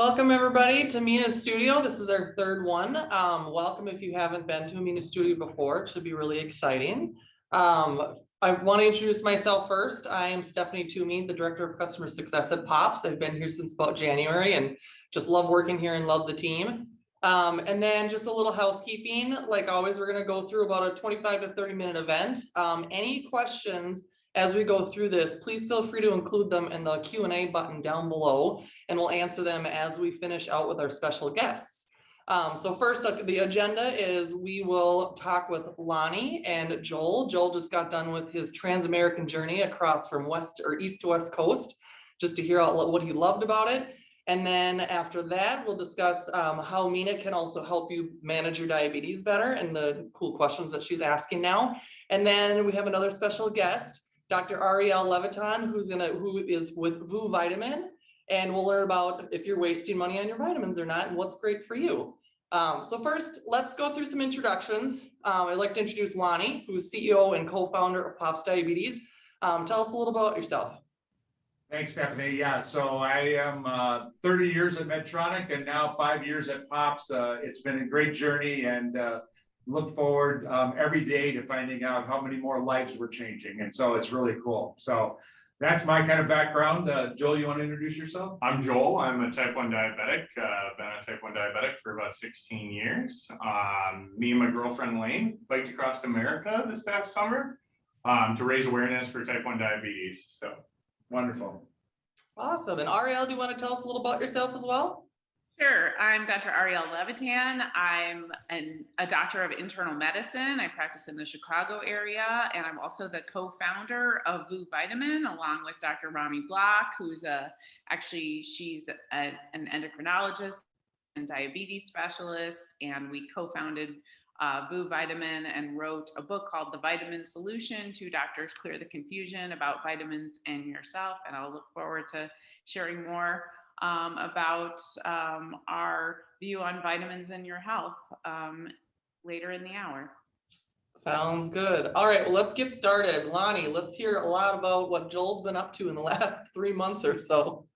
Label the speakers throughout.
Speaker 1: Welcome everybody to Mina's studio. This is our third one. Welcome if you haven't been to a Mina studio before. It should be really exciting. I want to introduce myself first. I am Stephanie Toomey, the Director of Customer Success at Pops. I've been here since about January and just love working here and love the team. And then just a little housekeeping. Like always, we're going to go through about a 25 to 30-minute event. Any questions as we go through this, please feel free to include them in the Q&A button down below, and we'll answer them as we finish out with our special guests. So first, the agenda is we will talk with Lonnie and Joel. Joel just got done with his Trans-American journey across from west or east to west coast, just to hear what he loved about it. And then after that, we'll discuss how Mina can also help you manage your diabetes better and the cool questions that she's asking now. And then we have another special guest, Dr. Ariel Levitan, who is with Vous Vitamin, and we'll learn about if you're wasting money on your vitamins or not and what's great for you. So first, let's go through some introductions. I'd like to introduce Lonnie, who's CEO and co-founder of Pops Diabetes. Tell us a little about yourself.
Speaker 2: Thanks, Stephanie. Yeah, so I am 30 years at Medtronic and now 5 years at Pops. It's been a great journey, and look forward every day to finding out how many more lives we're changing. And so it's really cool. So that's my kind of background. Joel, you want to introduce yourself?
Speaker 3: I'm Joel. I'm a type 1 diabetic. Been a type 1 diabetic for about 16 years. Me and my girlfriend Lane biked across America this past summer to raise awareness for type 1 diabetes. So wonderful.
Speaker 1: Awesome. And Ariel, do you want to tell us a little about yourself as well?
Speaker 4: Sure. I'm Dr. Ariel Levitan. I'm a doctor of internal medicine. I practice in the Chicago area, and I'm also the co-founder of Vu Vitamin, along with Dr. Rami Block, who's she's an endocrinologist and diabetes specialist, and we co-founded Vu Vitamin and wrote a book called The Vitamin Solution: Two Doctors Clear the Confusion About Vitamins and Yourself. And I'll look forward to sharing more about our view on vitamins and your health later in the hour.
Speaker 1: Sounds good. All right, well, let's get started. Lonnie, let's hear a lot about what Joel's been up to in the last 3 months or so.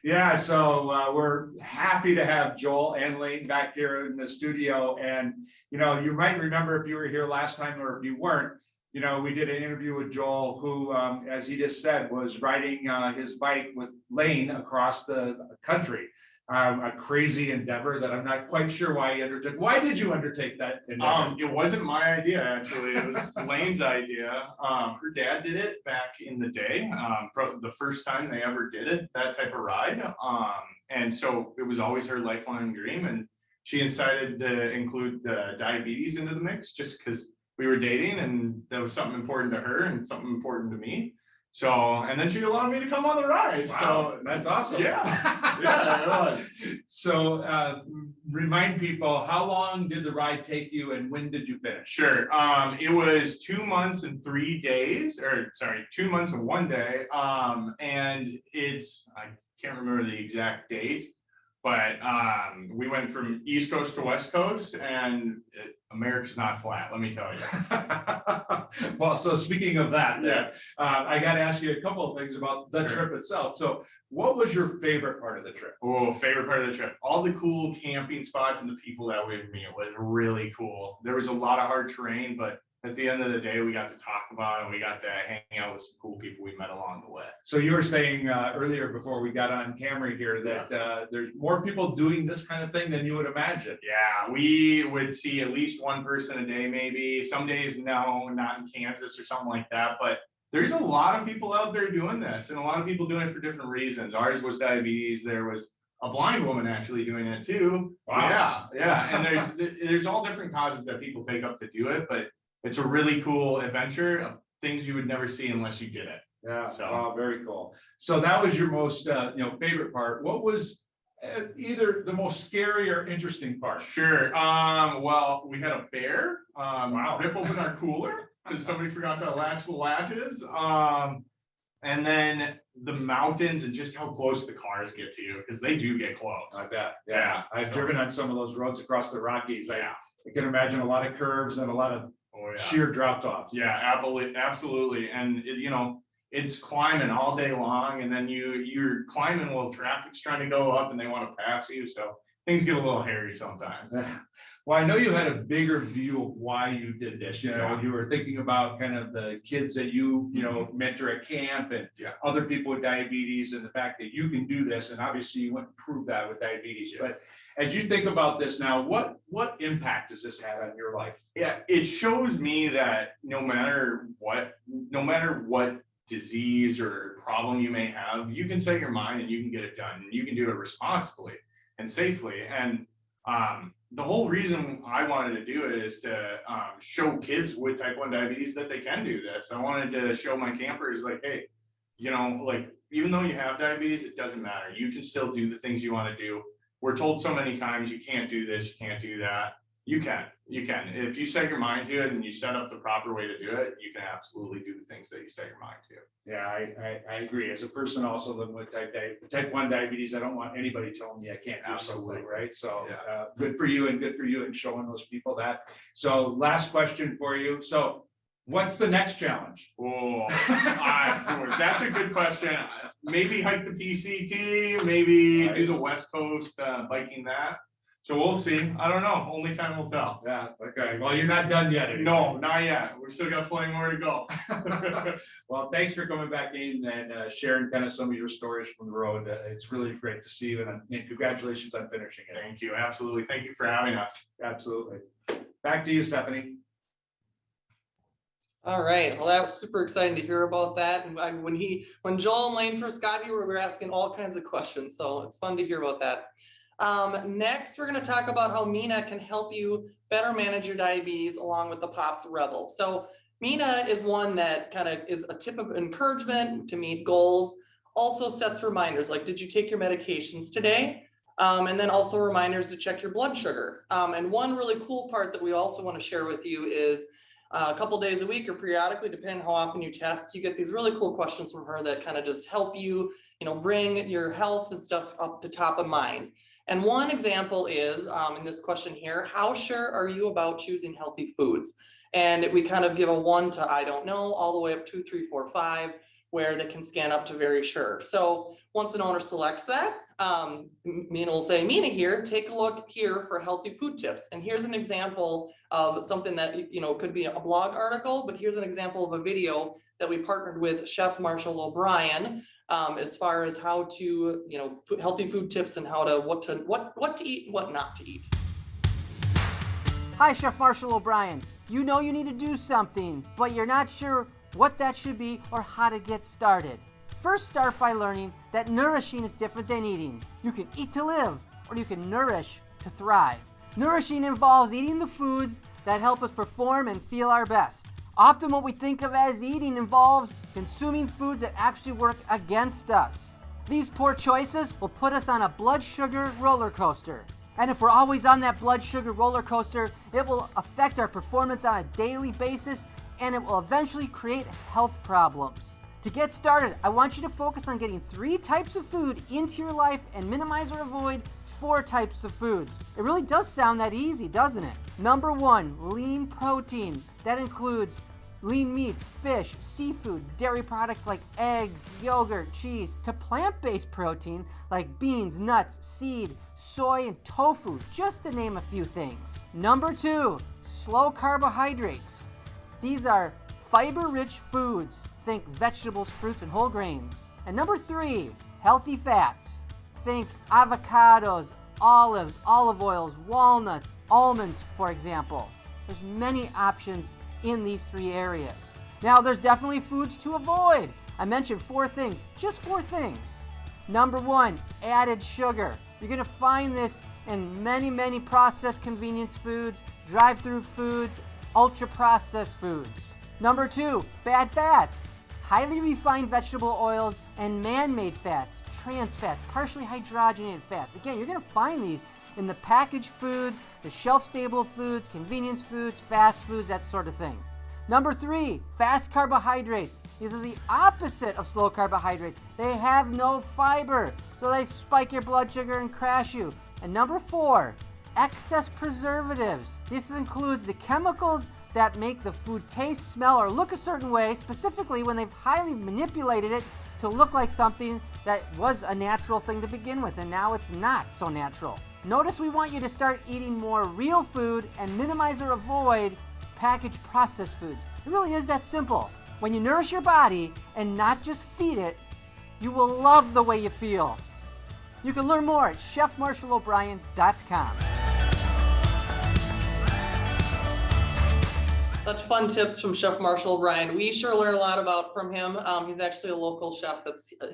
Speaker 2: Yeah, so we're happy to have Joel and Lane back here in the studio. And, you know, you might remember if you were here last time or if you weren't, you know, we did an interview with Joel, who, as he just said, was riding his bike with Lane across the country. A crazy endeavor that I'm not quite sure why he undertook. Why did you undertake that endeavor?
Speaker 3: It wasn't my idea, actually. It was Lane's idea. Her dad did it back in the day, the first time they ever did it, that type of ride. And so it was always her lifelong dream. And she decided to include the diabetes into the mix just because we were dating and that was something important to her and something important to me. So, and then she allowed me to come on the ride.
Speaker 2: Wow,
Speaker 3: so
Speaker 2: that's awesome.
Speaker 3: Yeah, yeah, it was.
Speaker 2: So remind people, how long did the ride take you and when did you finish?
Speaker 3: Sure. It was 2 months and 3 days, or sorry, 2 months and 1 day. And I can't remember the exact date, but we went from East Coast to West Coast, and America's not flat, let me tell you.
Speaker 2: Well, so speaking of that,
Speaker 3: Yeah.
Speaker 2: I got to ask you a couple of things about the trip itself. So what was your favorite part of the trip?
Speaker 3: Oh, favorite part of the trip. All the cool camping spots and the people that were with me. It was really cool. There was a lot of hard terrain, but at the end of the day, we got to talk about it and we got to hang out with some cool people we met along the way.
Speaker 2: So you were saying earlier before we got on camera here that there's more people doing this kind of thing than you would imagine.
Speaker 3: Yeah, we would see at least one person a day, maybe. Some days, no, not in Kansas or something like that. But there's a lot of people out there doing this, and a lot of people doing it for different reasons. Ours was diabetes. There was a blind woman actually doing it too.
Speaker 2: Wow.
Speaker 3: Yeah. And there's all different causes that people take up to do it, but it's a really cool adventure of things you would never see unless you did it.
Speaker 2: Yeah,
Speaker 3: so
Speaker 2: very cool. So that was your most favorite part. What was either the most scary or interesting part?
Speaker 3: Sure. Well, we had a bear rip open our cooler because somebody forgot to latch the latches. And then the mountains and just how close the cars get to you, because they do get close.
Speaker 2: I bet. Yeah. I've driven on some of those roads across the Rockies. I can imagine a lot of curves and a lot of sheer drop offs.
Speaker 3: Yeah, absolutely. And it's climbing all day long, and then you're climbing while traffic's trying to go up and they want to pass you. So things get a little hairy sometimes.
Speaker 2: Well, I know you had a bigger view of why you did this. You know,
Speaker 3: Yeah.
Speaker 2: you were thinking about kind of the kids that you mentor at camp and other people with diabetes, and the fact that you can do this. And obviously you went and proved that with diabetes. But as you think about this now, what impact does this have on your life?
Speaker 3: Yeah, it shows me that no matter what disease or problem you may have, you can set your mind and you can get it done, and you can do it responsibly and safely. And the whole reason I wanted to do it is to show kids with type 1 diabetes that they can do this. I wanted to show my campers, like, hey, like, even though you have diabetes, it doesn't matter. You can still do the things you want to do. We're told so many times you can't do this, you can't do that. You can. If you set your mind to it and you set up the proper way to do it, you can absolutely do the things that you set your mind to.
Speaker 2: Yeah, I agree. As a person also living with type 1 diabetes, I don't want anybody telling me I can't do
Speaker 3: Absolutely.
Speaker 2: something, right? So
Speaker 3: Yeah.
Speaker 2: good for you and showing those people that. So last question for you. So what's the next challenge?
Speaker 3: Oh, that's a good question. Maybe hike the PCT, maybe do the West Coast biking that. So we'll see. I don't know. Only time will tell.
Speaker 2: Yeah, okay. Well, you're not done yet.
Speaker 3: No, not yet. We're still got plenty more to go.
Speaker 2: Well, thanks for coming back in and sharing kind of some of your stories from the road. It's really great to see you, and congratulations on finishing it.
Speaker 3: Thank you. Absolutely. Thank you for having us.
Speaker 2: Absolutely. Back to you, Stephanie.
Speaker 1: All right, well, that was super exciting to hear about that. And when Joel and Lane first got here, we were asking all kinds of questions, so it's fun to hear about that. Next, we're going to talk about how Mina can help you better manage your diabetes along with the Pops Rebel. So Mina is one that kind of is a tip of encouragement to meet goals, also sets reminders like, did you take your medications today? And then also reminders to check your blood sugar. And one really cool part that we also want to share with you is a couple days a week or periodically, depending on how often you test, you get these really cool questions from her that kind of just help you, bring your health and stuff up to top of mind. And one example is in this question here, how sure are you about choosing healthy foods? And we kind of give a 1 to I don't know, all the way up 2, 3, 4, 5, where they can scan up to very sure. So once an owner selects that, Mina will say, Mina here, take a look here for healthy food tips. And here's an example of something that, could be a blog article, but here's an example of a video that we partnered with Chef Marshall O'Brien as far as how to, healthy food tips and how to, what to eat, what not to eat.
Speaker 5: Hi, Chef Marshall O'Brien. You know you need to do something, but you're not sure what that should be or how to get started. First, start by learning that nourishing is different than eating. You can eat to live, or you can nourish to thrive. Nourishing involves eating the foods that help us perform and feel our best. Often what we think of as eating involves consuming foods that actually work against us. These poor choices will put us on a blood sugar roller coaster. And if we're always on that blood sugar roller coaster, it will affect our performance on a daily basis, and it will eventually create health problems. To get started, I want you to focus on getting 3 types of food into your life and minimize or avoid 4 types of foods. It really does sound that easy, doesn't it? Number 1, lean protein. That includes lean meats, fish, seafood, dairy products like eggs, yogurt, cheese, to plant-based protein like beans, nuts, seed, soy, and tofu, just to name a few things. Number 2, slow carbohydrates. These are fiber-rich foods. Think vegetables, fruits, and whole grains. And number 3, healthy fats. Think avocados, olives, olive oils, walnuts, almonds, for example. There's many options in these 3 areas. Now, there's definitely foods to avoid. I mentioned 4 things, just 4 things. Number 1, added sugar. You're gonna find this in many processed convenience foods, drive-through foods, ultra-processed foods. Number 2, bad fats. Highly refined vegetable oils and man-made fats, trans fats, partially hydrogenated fats. Again, you're gonna find these in the packaged foods, the shelf-stable foods, convenience foods, fast foods, that sort of thing. Number 3, fast carbohydrates. These are the opposite of slow carbohydrates. They have no fiber, so they spike your blood sugar and crash you. And number 4, excess preservatives. This includes the chemicals that make the food taste, smell, or look a certain way, specifically when they've highly manipulated it to look like something that was a natural thing to begin with, and now it's not so natural. Notice we want you to start eating more real food and minimize or avoid packaged processed foods. It really is that simple. When you nourish your body and not just feed it, you will love the way you feel. You can learn more at chefmarshallobrien.com.
Speaker 1: Such fun tips from Chef Marshall O'Brien. We sure learn a lot from him. He's actually a local chef.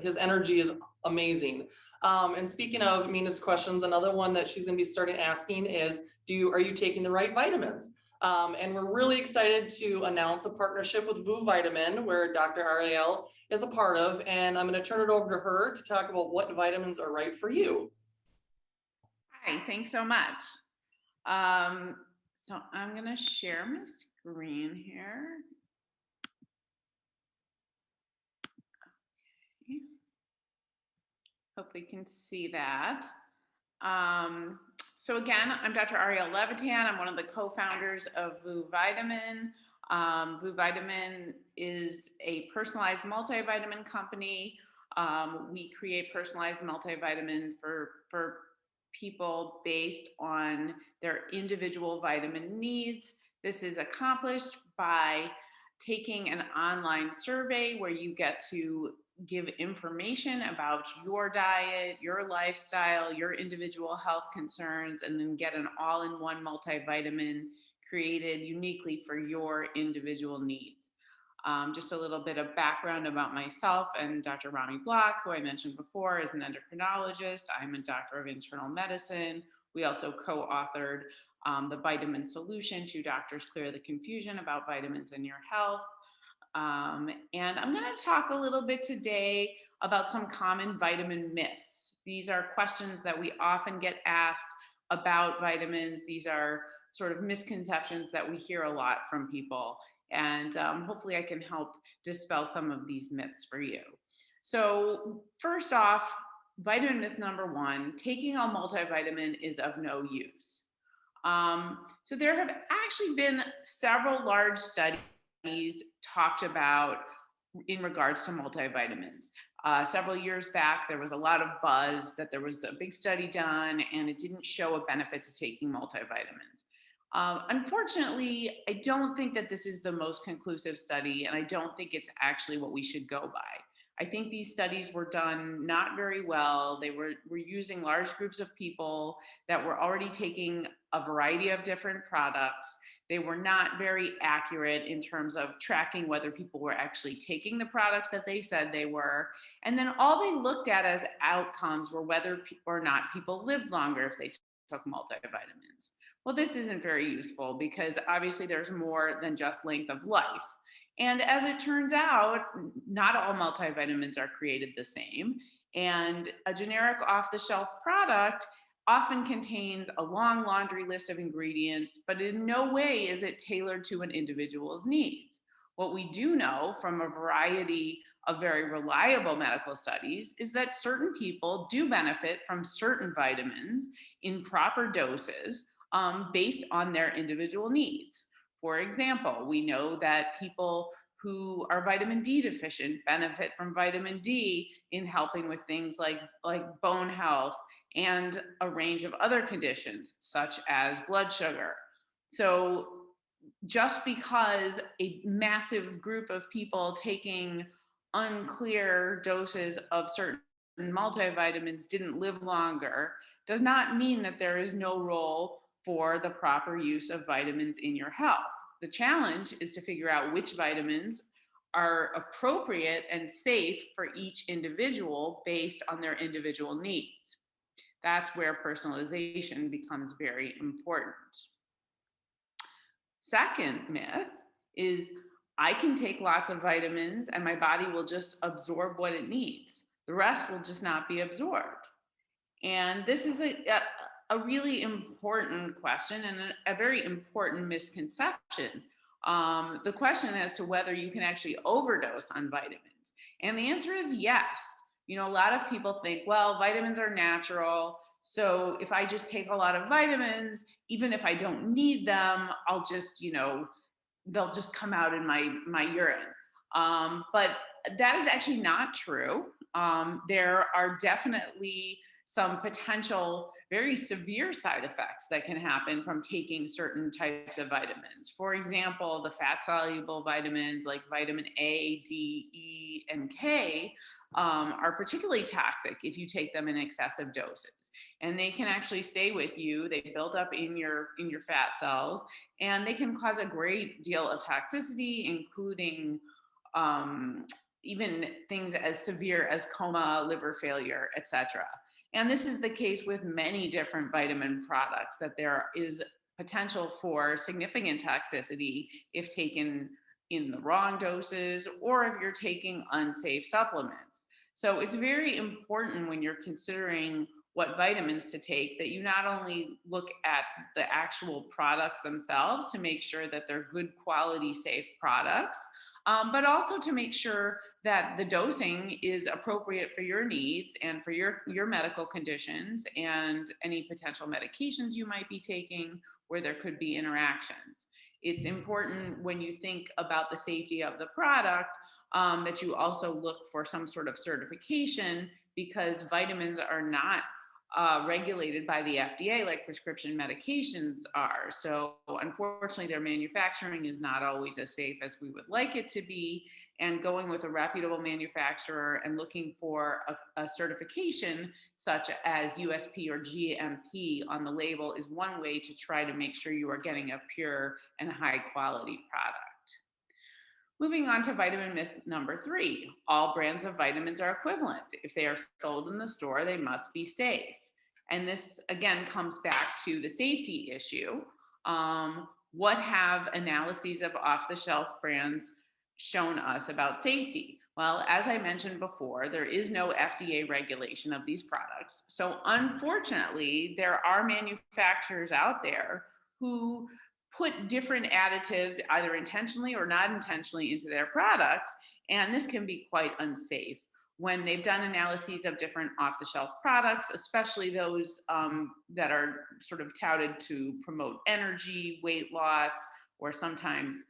Speaker 1: His energy is amazing. And speaking of Mina's questions, another one that she's going to be starting asking is, are you taking the right vitamins? And we're really excited to announce a partnership with Vous Vitamin, where Dr. Ariel is a part of, and I'm going to turn it over to her to talk about what vitamins are right for you.
Speaker 4: Hi, thanks so much. So I'm going to share my screen here. Okay. Hopefully you can see that. So again, I'm Dr. Ariel Levitan. I'm one of the co-founders of Vous Vitamin. Vous Vitamin is a personalized multivitamin company. We create personalized multivitamin for people based on their individual vitamin needs. This is accomplished by taking an online survey where you get to give information about your diet, your lifestyle, your individual health concerns, and then get an all-in-one multivitamin created uniquely for your individual needs. Just a little bit of background about myself and Dr. Rami Block, who I mentioned before, is an endocrinologist. I'm a doctor of internal medicine. We also co-authored the vitamin solution, Two Doctors Clear the Confusion about vitamins in your health. And I'm going to talk a little bit today about some common vitamin myths. These are questions that we often get asked about vitamins. These are sort of misconceptions that we hear a lot from people. And hopefully I can help dispel some of these myths for you. So first off, vitamin myth number one, taking a multivitamin is of no use. So there have actually been several large studies talked about in regards to multivitamins. Several years back, there was a lot of buzz that there was a big study done and it didn't show a benefit to taking multivitamins. Unfortunately, I don't think that this is the most conclusive study, and I don't think it's actually what we should go by. I think these studies were done not very well. They were using large groups of people that were already taking a variety of different products. They were not very accurate in terms of tracking whether people were actually taking the products that they said they were. And then all they looked at as outcomes were whether or not people lived longer if they took multivitamins. Well, this isn't very useful because obviously there's more than just length of life. And as it turns out, not all multivitamins are created the same. And a generic off-the-shelf product often contains a long laundry list of ingredients, but in no way is it tailored to an individual's needs. What we do know from a variety of very reliable medical studies is that certain people do benefit from certain vitamins in proper doses based on their individual needs. For example, we know that people who are vitamin D deficient benefit from vitamin D in helping with things like bone health and a range of other conditions, such as blood sugar. So just because a massive group of people taking unclear doses of certain multivitamins didn't live longer does not mean that there is no role for the proper use of vitamins in your health. The challenge is to figure out which vitamins are appropriate and safe for each individual based on their individual needs. That's where personalization becomes very important. Second myth is I can take lots of vitamins and my body will just absorb what it needs. The rest will just not be absorbed. And this is a really important question and a very important misconception. The question as to whether you can actually overdose on vitamins. And the answer is yes. You know, a lot of people think, well, vitamins are natural. So if I just take a lot of vitamins, even if I don't need them, I'll just, they'll just come out in my urine. But that is actually not true. There are definitely some potential very severe side effects that can happen from taking certain types of vitamins. For example, the fat soluble vitamins like vitamin A, D, E, and K are particularly toxic if you take them in excessive doses. And they can actually stay with you. They build up in your fat cells, and they can cause a great deal of toxicity, including even things as severe as coma, liver failure, etc. And this is the case with many different vitamin products, that there is potential for significant toxicity if taken in the wrong doses or if you're taking unsafe supplements. So it's very important when you're considering what vitamins to take that you not only look at the actual products themselves to make sure that they're good quality, safe products, but also to make sure that the dosing is appropriate for your needs and for your medical conditions and any potential medications you might be taking where there could be interactions. It's important when you think about the safety of the product that you also look for some sort of certification, because vitamins are not regulated by the FDA like prescription medications are. So unfortunately, their manufacturing is not always as safe as we would like it to be. And going with a reputable manufacturer and looking for a certification such as USP or GMP on the label is one way to try to make sure you are getting a pure and high quality product. Moving on to vitamin myth number 3, all brands of vitamins are equivalent. If they are sold in the store, they must be safe. And this, again, comes back to the safety issue. What have analyses of off-the-shelf brands shown us about safety? Well, as I mentioned before, there is no FDA regulation of these products. So unfortunately, there are manufacturers out there who put different additives, either intentionally or not intentionally, into their products. And this can be quite unsafe. When they've done analyses of different off-the-shelf products, especially those that are sort of touted to promote energy, weight loss, or sometimes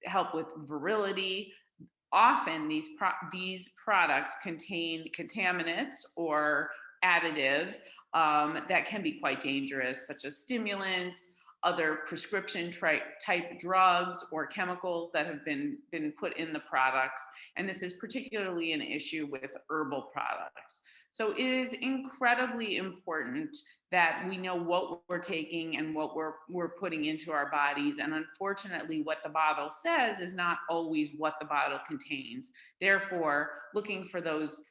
Speaker 4: help with virility, often these products contain contaminants or additives that can be quite dangerous, such as stimulants, other prescription type drugs or chemicals that have been put in the products. And this is particularly an issue with herbal products. So it is incredibly important that we know what we're taking and what we're putting into our bodies. And unfortunately, what the bottle says is not always what the bottle contains. Therefore, looking for those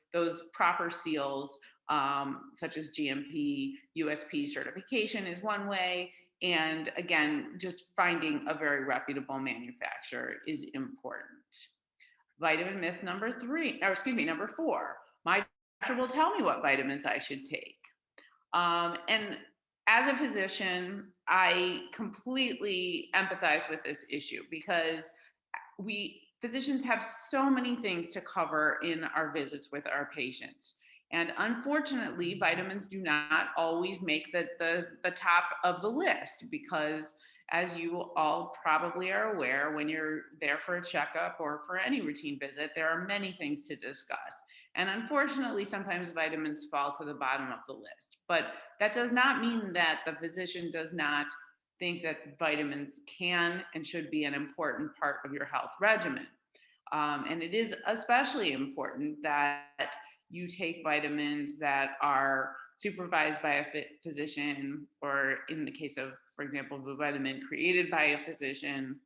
Speaker 4: proper seals, such as GMP, USP certification is one way. And again, just finding a very reputable manufacturer is important. Vitamin myth number 4. My doctor will tell me what vitamins I should take. And as a physician, I completely empathize with this issue because physicians have so many things to cover in our visits with our patients. And unfortunately, vitamins do not always make the top of the list because, as you all probably are aware, when you're there for a checkup or for any routine visit, there are many things to discuss. And unfortunately, sometimes vitamins fall to the bottom of the list. But that does not mean that the physician does not think that vitamins can and should be an important part of your health regimen. And it is especially important that you take vitamins that are supervised by a physician, or in the case of, for example, Vous Vitamin, created by a physician,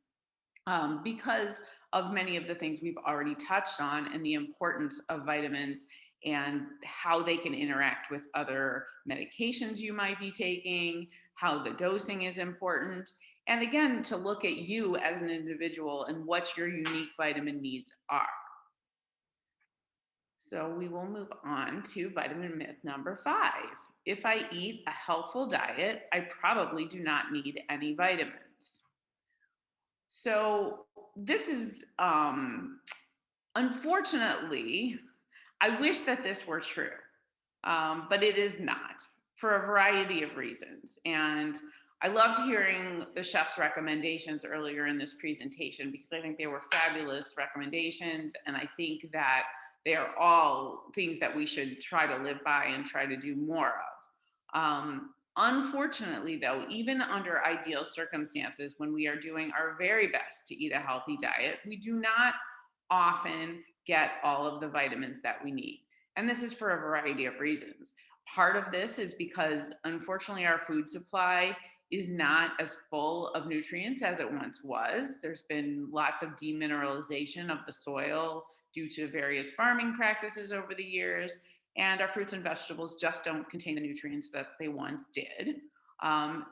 Speaker 4: because of many of the things we've already touched on and the importance of vitamins and how they can interact with other medications you might be taking, how the dosing is important, and again, to look at you as an individual and what your unique vitamin needs are. So we will move on to vitamin myth number 5. If I eat a healthful diet, I probably do not need any vitamins. So this is, unfortunately, I wish that this were true, but it is not, for a variety of reasons. And I loved hearing the chef's recommendations earlier in this presentation because I think they were fabulous recommendations. And I think that they are all things that we should try to live by and try to do more of. Unfortunately, though, even under ideal circumstances, when we are doing our very best to eat a healthy diet, we do not often get all of the vitamins that we need. And this is for a variety of reasons. Part of this is because, unfortunately, our food supply is not as full of nutrients as it once was. There's been lots of demineralization of the soil due to various farming practices over the years, and our fruits and vegetables just don't contain the nutrients that they once did.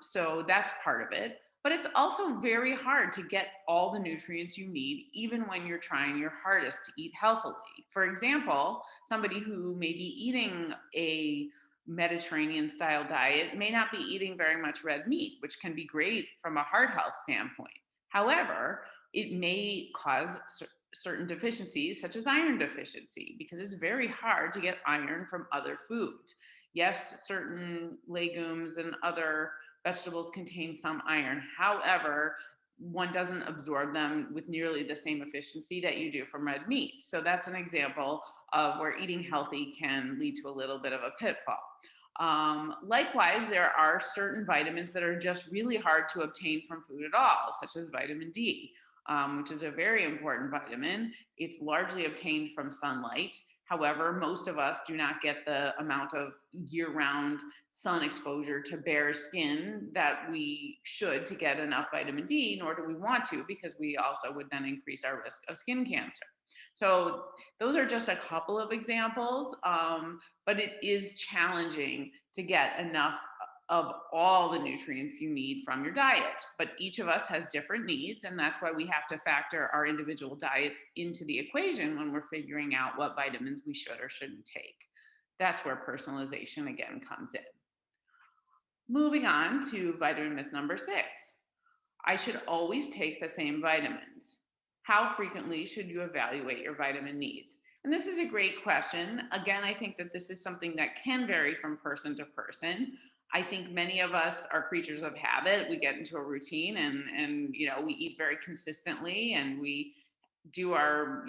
Speaker 4: So that's part of it. But it's also very hard to get all the nutrients you need, even when you're trying your hardest to eat healthily. For example, somebody who may be eating a Mediterranean style diet may not be eating very much red meat, which can be great from a heart health standpoint. However, it may cause certain deficiencies, such as iron deficiency, because it's very hard to get iron from other foods. Yes, certain legumes and other vegetables contain some iron. However, one doesn't absorb them with nearly the same efficiency that you do from red meat. So that's an example of where eating healthy can lead to a little bit of a pitfall. Likewise, there are certain vitamins that are just really hard to obtain from food at all, such as vitamin D, which is a very important vitamin. It's largely obtained from sunlight. However, most of us do not get the amount of year-round sun exposure to bare skin that we should to get enough vitamin D, nor do we want to, because we also would then increase our risk of skin cancer. So those are just a couple of examples, but it is challenging to get enough of all the nutrients you need from your diet. But each of us has different needs, and that's why we have to factor our individual diets into the equation when we're figuring out what vitamins we should or shouldn't take. That's where personalization again comes in. Moving on to vitamin myth number 6. I should always take the same vitamins. How frequently should you evaluate your vitamin needs? And this is a great question. Again, I think that this is something that can vary from person to person. I think many of us are creatures of habit. We get into a routine and we eat very consistently, and we do our,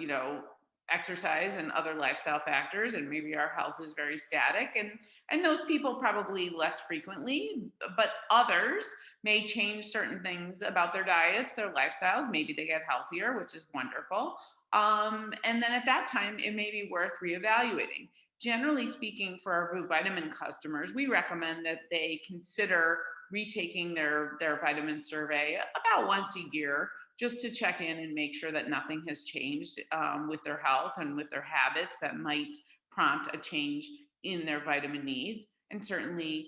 Speaker 4: exercise and other lifestyle factors, and maybe our health is very static, and those people probably less frequently, but others may change certain things about their diets, their lifestyles. Maybe they get healthier, which is wonderful. And then at that time, it may be worth reevaluating. Generally speaking, for our Vous Vitamin customers, we recommend that they consider retaking their vitamin survey about once a year, just to check in and make sure that nothing has changed with their health and with their habits that might prompt a change in their vitamin needs. And certainly,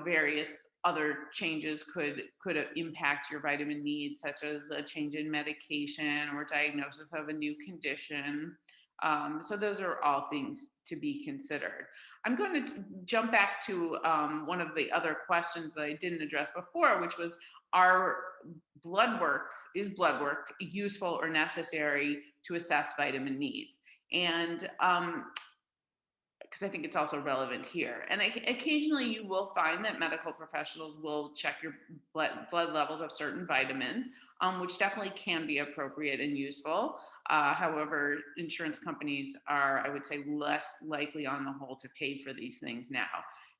Speaker 4: various other changes could impact your vitamin needs, such as a change in medication or diagnosis of a new condition. So those are all things to be considered. I'm going to jump back to one of the other questions that I didn't address before, which was, is blood work useful or necessary to assess vitamin needs? And because I think it's also relevant here. And occasionally you will find that medical professionals will check your blood levels of certain vitamins, which definitely can be appropriate and useful. However, insurance companies are, I would say, less likely on the whole to pay for these things now.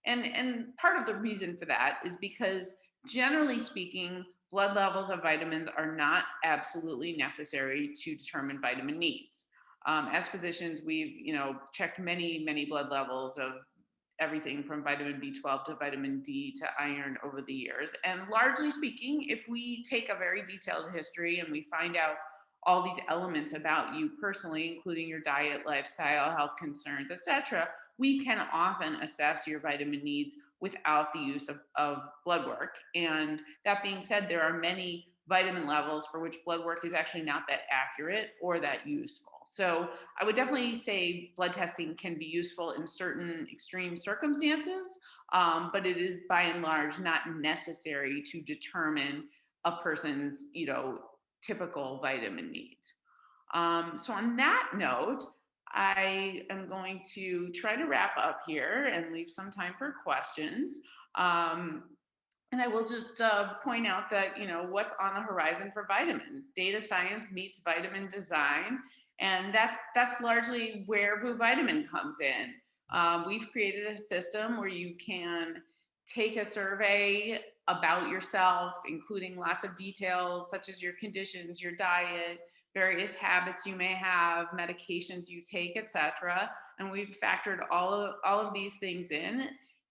Speaker 4: And part of the reason for that is because, generally speaking, blood levels of vitamins are not absolutely necessary to determine vitamin needs. As physicians, we've checked many blood levels of everything from vitamin B12 to vitamin D to iron over the years. And largely speaking, if we take a very detailed history and we find out all these elements about you personally, including your diet, lifestyle, health concerns, etc., we can often assess your vitamin needs without the use of blood work. And that being said, there are many vitamin levels for which blood work is actually not that accurate or that useful. So I would definitely say blood testing can be useful in certain extreme circumstances, but it is by and large not necessary to determine a person's, typical vitamin needs. So on that note, I am going to try to wrap up here and leave some time for questions. And I will just point out that, what's on the horizon for vitamins. Data science meets vitamin design, and that's largely where Vu Vitamin comes in. We've created a system where you can take a survey about yourself, including lots of details such as your conditions, your diet, various habits you may have, medications you take, etc. And we've factored all of these things in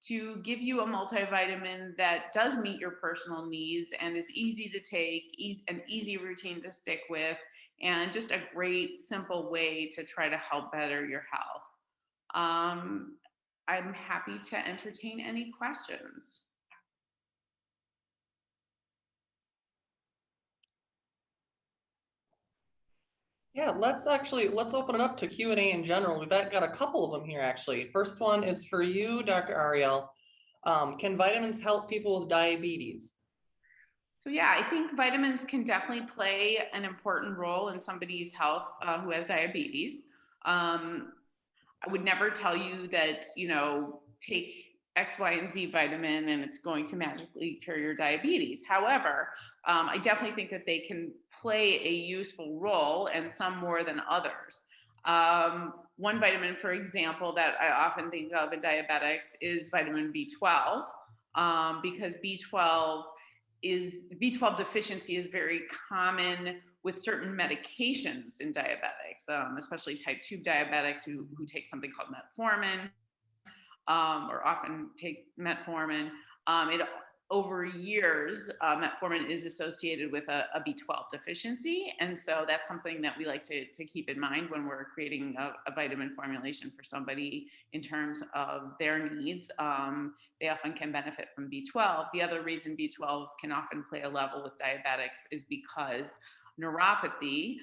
Speaker 4: to give you a multivitamin that does meet your personal needs and is easy to take, an easy routine to stick with, and just a great, simple way to try to help better your health. I'm happy to entertain any questions.
Speaker 1: Yeah, let's open it up to Q&A in general. We've got a couple of them here, actually. First one is for you, Dr. Ariel. Can vitamins help people with diabetes?
Speaker 4: So yeah, I think vitamins can definitely play an important role in somebody's health who has diabetes. I would never tell you that, take X, Y, and Z vitamin and it's going to magically cure your diabetes. However, I definitely think that they can play a useful role, and some more than others. One vitamin, for example, that I often think of in diabetics is vitamin B12, because B12 deficiency is very common with certain medications in diabetics, especially type 2 diabetics who take something called metformin, or often take metformin. Over years, metformin is associated with a B12 deficiency. And so that's something that we like to keep in mind when we're creating a vitamin formulation for somebody in terms of their needs. They often can benefit from B12. The other reason B12 can often play a level with diabetics is because neuropathy,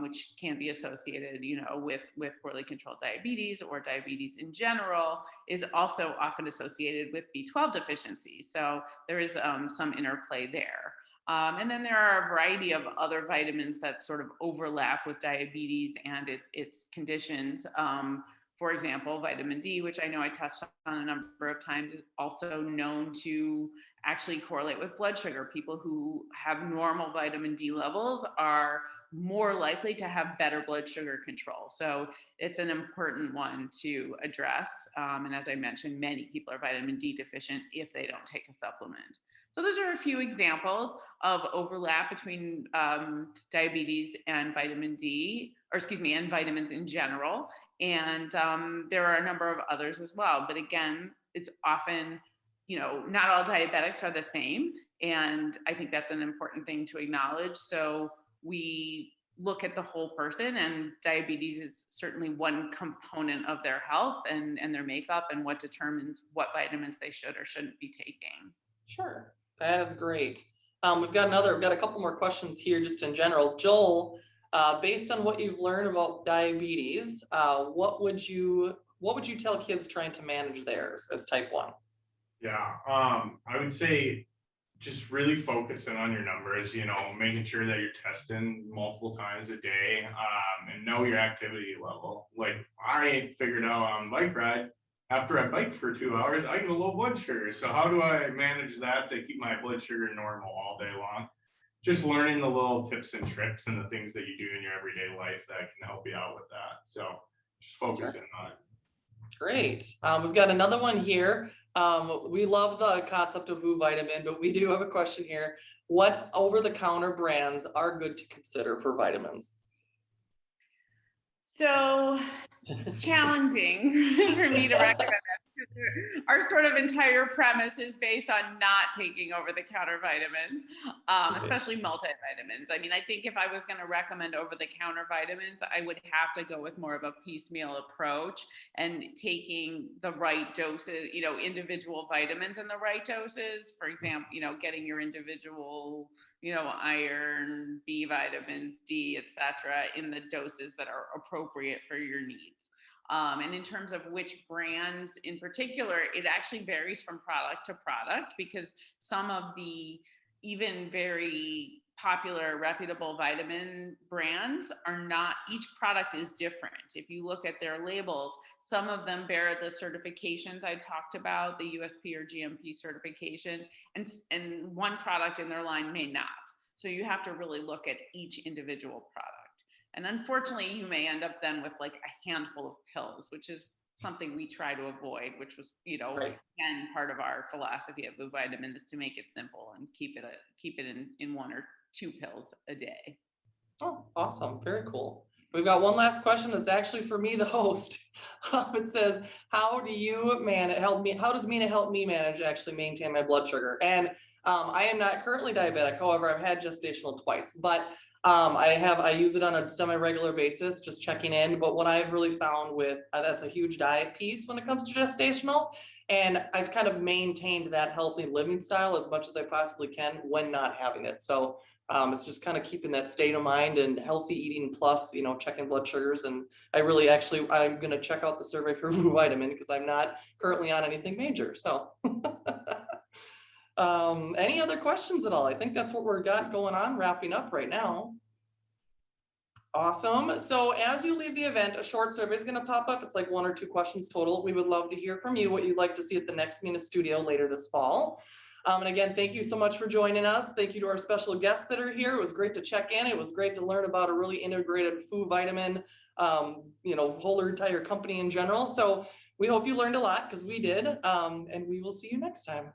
Speaker 4: which can be associated, with poorly controlled diabetes or diabetes in general, is also often associated with B12 deficiency. So there is some interplay there. And then there are a variety of other vitamins that sort of overlap with diabetes and its conditions. For example, vitamin D, which I know I touched on a number of times, is also known to actually correlate with blood sugar. People who have normal vitamin D levels are more likely to have better blood sugar control. So it's an important one to address. And as I mentioned, many people are vitamin D deficient if they don't take a supplement. So those are a few examples of overlap between diabetes and vitamin D, and vitamins in general. And there are a number of others as well. But again, it's often, not all diabetics are the same. And I think that's an important thing to acknowledge. So we look at the whole person, and diabetes is certainly one component of their health and their makeup, and what determines what vitamins they should or shouldn't be taking.
Speaker 1: Sure, that is great. We've got a couple more questions here just in general. Joel, based on what you've learned about diabetes, what would you tell kids trying to manage theirs as type 1?
Speaker 3: Yeah, I would say just really focusing on your numbers, making sure that you're testing multiple times a day, and know your activity level. Like I figured out on bike ride, after I bike for 2 hours, I get a low blood sugar. So how do I manage that to keep my blood sugar normal all day long? Just learning the little tips and tricks and the things that you do in your everyday life that can help you out with that. So just focusing on it.
Speaker 1: Great. We've got another one here. We love the concept of Vu Vitamin, but we do have a question here. What over-the-counter brands are good to consider for vitamins?
Speaker 4: So it's challenging for me to recommend that. Our sort of entire premise is based on not taking over-the-counter vitamins, especially multivitamins. I mean, I think if I was going to recommend over-the-counter vitamins, I would have to go with more of a piecemeal approach and taking the right doses, individual vitamins in the right doses. For example, getting your individual, iron, B vitamins, D, etc., in the doses that are appropriate for your needs. And in terms of which brands in particular, it actually varies from product to product, because some of the even very popular reputable vitamin brands are not, each product is different. If you look at their labels, some of them bear the certifications I talked about, the USP or GMP certifications, and one product in their line may not. So you have to really look at each individual product. And unfortunately, you may end up then with like a handful of pills, which is something we try to avoid, which was,
Speaker 1: Right.
Speaker 4: again, part of our philosophy at Vous Vitamin is to make it simple and keep it in 1 or 2 pills a day.
Speaker 1: Oh, awesome. Very cool. We've got one last question that's actually for me, the host. It says, how does Mina help me manage, actually maintain my blood sugar? And I am not currently diabetic. However, I've had gestational twice, but I use it on a semi-regular basis, just checking in. But what I've really found with, that's a huge diet piece when it comes to gestational. And I've kind of maintained that healthy living style as much as I possibly can when not having it. So it's just kind of keeping that state of mind and healthy eating plus, checking blood sugars. And I'm going to check out the survey for Vu Vitamin because I'm not currently on anything major. So any other questions at all? I think that's what we're got going on, wrapping up right now. Awesome. So as you leave the event, a short survey is going to pop up. It's like 1 or 2 questions total. We would love to hear from you what you'd like to see at the next Mina Studio later this fall. And again, thank you so much for joining us. Thank you to our special guests that are here. It was great to check in. It was great to learn about a really integrated Vu Vitamin, whole entire company in general. So we hope you learned a lot because we did. And we will see you next time.